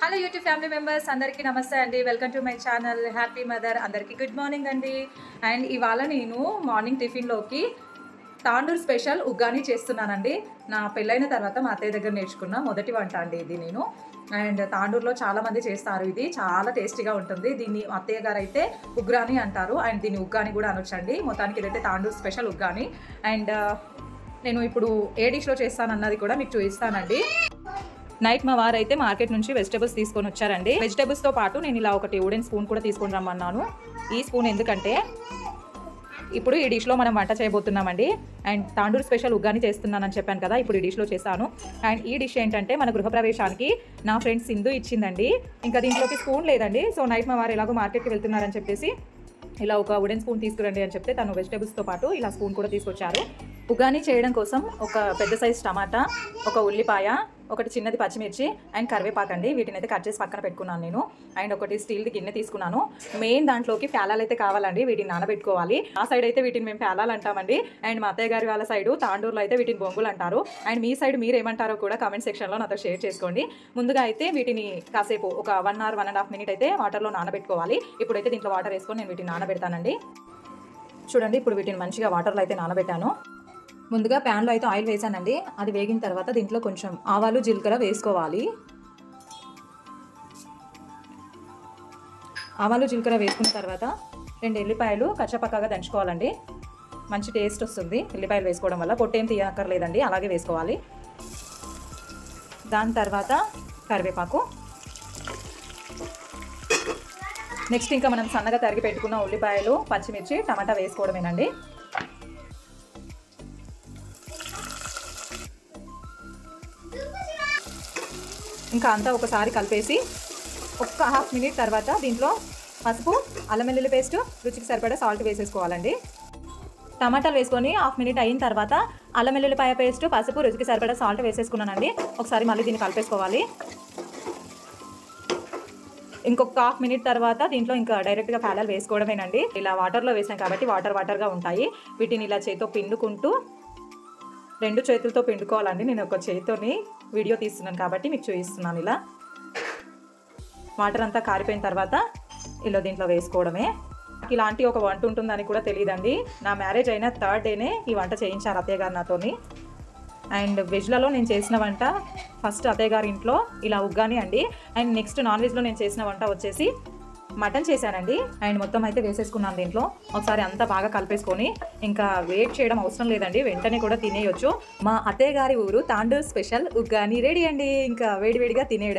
Hello YouTube family members అందరికీ నమస్తే అండి. Welcome to my channel happy mother. అందరికీ గుడ్ మార్నింగ్ అండి. అండ్ ఇవాళ నేను మార్నింగ్ టిఫిన్లోకి తాండూర్ స్పెషల్ ఉగ్గాని చేస్తున్నానండి. నా పెళ్ళైన తర్వాత మా అత్తయ్య దగ్గర నేర్చుకున్న మొదటి వంట అండి ఇది నేను. అండ్ తాండూరులో చాలామంది చేస్తారు, ఇది చాలా టేస్టీగా ఉంటుంది. దీన్ని అత్తయ్య గారు అయితే ఉగ్రాని అంటారు, అండ్ దీన్ని ఉగ్గాని కూడా అనొచ్చండి. మొత్తానికి ఇదైతే తాండూర్ స్పెషల్ ఉగ్గాని. అండ్ నేను ఇప్పుడు ఏ డిష్లో చేస్తానన్నది కూడా మీకు చూపిస్తానండి. నైట్ మా వారు అయితే మార్కెట్ నుంచి వెజిటబుల్స్ తీసుకొని వచ్చారండి. వెజిటబుల్స్తో పాటు నేను ఇలా ఒకటి వుడెన్ స్పూన్ కూడా తీసుకొని రమ్మన్నాను. ఈ స్పూన్ ఎందుకంటే ఇప్పుడు ఈ డిష్లో మనం వంట చేయబోతున్నామండి. అండ్ తాండూర్ స్పెషల్ ఉగ్గాని చేస్తున్నానని చెప్పాను కదా, ఇప్పుడు ఈ డిష్లో చేశాను. అండ్ ఈ డిష్ ఏంటంటే మన గృహప్రవేశానికి నా ఫ్రెండ్ సింధు ఇచ్చిందండి. ఇంకా దీంట్లోకి స్పూన్ లేదండి. సో నైట్ మా వారు ఎలాగో మార్కెట్కి వెళ్తున్నారని చెప్పేసి ఇలా ఒక వుడెన్ స్పూన్ తీసుకురండి అని చెప్తే తను వెజిటబుల్స్తో పాటు ఇలా స్పూన్ కూడా తీసుకొచ్చారు. ఉగ్గాని చేయడం కోసం ఒక పెద్ద సైజ్ టమాటా, ఒక ఉల్లిపాయ, ఒకటి చిన్నది పచ్చిమిర్చి అండ్ కరివేపాకండి. వీటిని అయితే కట్ చేసి పక్కన పెట్టుకున్నాను నేను. అండ్ ఒకటి స్టీల్ది గిన్నె తీసుకున్నాను. మెయిన్ దాంట్లోకి ప్యాలాలు అయితే కావాలండి, వీటిని నానబెట్టుకోవాలి. ఆ సైడ్ అయితే వీటిని మేము ప్యాలాలు అంటామండి. అండ్ మా అత్తయ్య గారి వాళ్ళ సైడు తాండూరులో అయితే వీటిని బొంగులు అంటారు. అండ్ మీ సైడ్ మీరు ఏమంటారో కూడా కామెంట్ సెక్షన్లో నాతో షేర్ చేసుకోండి. ముందుగా అయితే వీటిని కాసేపు ఒక 1 hour 1.5 minute అయితే వాటర్లో నానబెట్టుకోవాలి. ఇప్పుడైతే దీంట్లో వాటర్ వేసుకొని నేను వీటిని నానబెడతానండి. చూడండి, ఇప్పుడు వీటిని మంచిగా వాటర్లో అయితే నానబెట్టాను. ముందుగా ప్యాన్లో అయితే ఆయిల్ వేసానండి. అది వేగిన తర్వాత దీంట్లో కొంచెం ఆవాలు జీలకర్ర వేసుకోవాలి. ఆవాలు జీలకర్ర వేసుకున్న తర్వాత 2 ఎల్లిపాయలు కచ్చపక్కగా దంచుకోవాలండి. మంచి టేస్ట్ వస్తుంది ఎల్లిపాయలు వేసుకోవడం వల్ల. పొట్టేం తీయక్కర్లేదండి, అలాగే వేసుకోవాలి. దాని తర్వాత కరివేపాకు. నెక్స్ట్ ఇంకా మనం సన్నగా తరిగి పెట్టుకున్న ఉల్లిపాయలు, పచ్చిమిర్చి, టమాటా వేసుకోవడమేనండి. ఇంకా అంతా ఒకసారి కలిపేసి ఒక 1/2 minute తర్వాత దీంట్లో పసుపు, అల్లం వెల్లుల్లి పేస్ట్, రుచికి సరిపడా సాల్ట్ వేసేసుకోవాలండి. టమాటాలు వేసుకొని 1/2 minute అయిన తర్వాత అల్లం వెల్లుల్లిపాయ పేస్ట్, పసుపు, రుచికి సరిపడా సాల్ట్ వేసేసుకున్నానండి. ఒకసారి మళ్ళీ దీన్ని కలిపేసుకోవాలి. ఇంకొక 1/2 minute తర్వాత దీంట్లో ఇంకా డైరెక్ట్గా ప్యాలాలు వేసుకోవడమేనండి. ఇలా వాటర్లో వేసాం కాబట్టి వాటర్గా ఉంటాయి. వీటిని ఇలా చేతితో పిండుకుంటూ 2 చేతులతో పిండుకోవాలండి. నేను ఒక చేతితోని వీడియో తీస్తున్నాను కాబట్టి మీకు చూపిస్తున్నాను. ఇలా వాటర్ అంతా కారిపోయిన తర్వాత ఇలా దీంట్లో వేసుకోవడమే. ఇలాంటి ఒక వంట ఉంటుందని కూడా తెలియదండి. నా మ్యారేజ్ అయిన 3rd డేనే ఈ వంట చేయించారు అత్తయ్య గారు నాతోని. అండ్ వెజ్లలో నేను చేసిన వంట ఫస్ట్ అత్తయ్య గారి ఇంట్లో ఇలా ఉగ్గాని అండి. అండ్ నెక్స్ట్ నాన్ వెజ్లో నేను చేసిన వంట వచ్చేసి మటన్ చేశానండి. అండ్ మొత్తం అయితే వేసేసుకున్నాను దీంట్లో. ఒకసారి అంతా బాగా కలిపేసుకొని ఇంకా వెయిట్ చేయడం అవసరం లేదండి, వెంటనే కూడా తినేయొచ్చు. మా అత్తయ్య గారి ఊరు తాండూర్ స్పెషల్ ఉగ్గాని రెడీ అండి. ఇంకా వేడివేడిగా తినేయడం.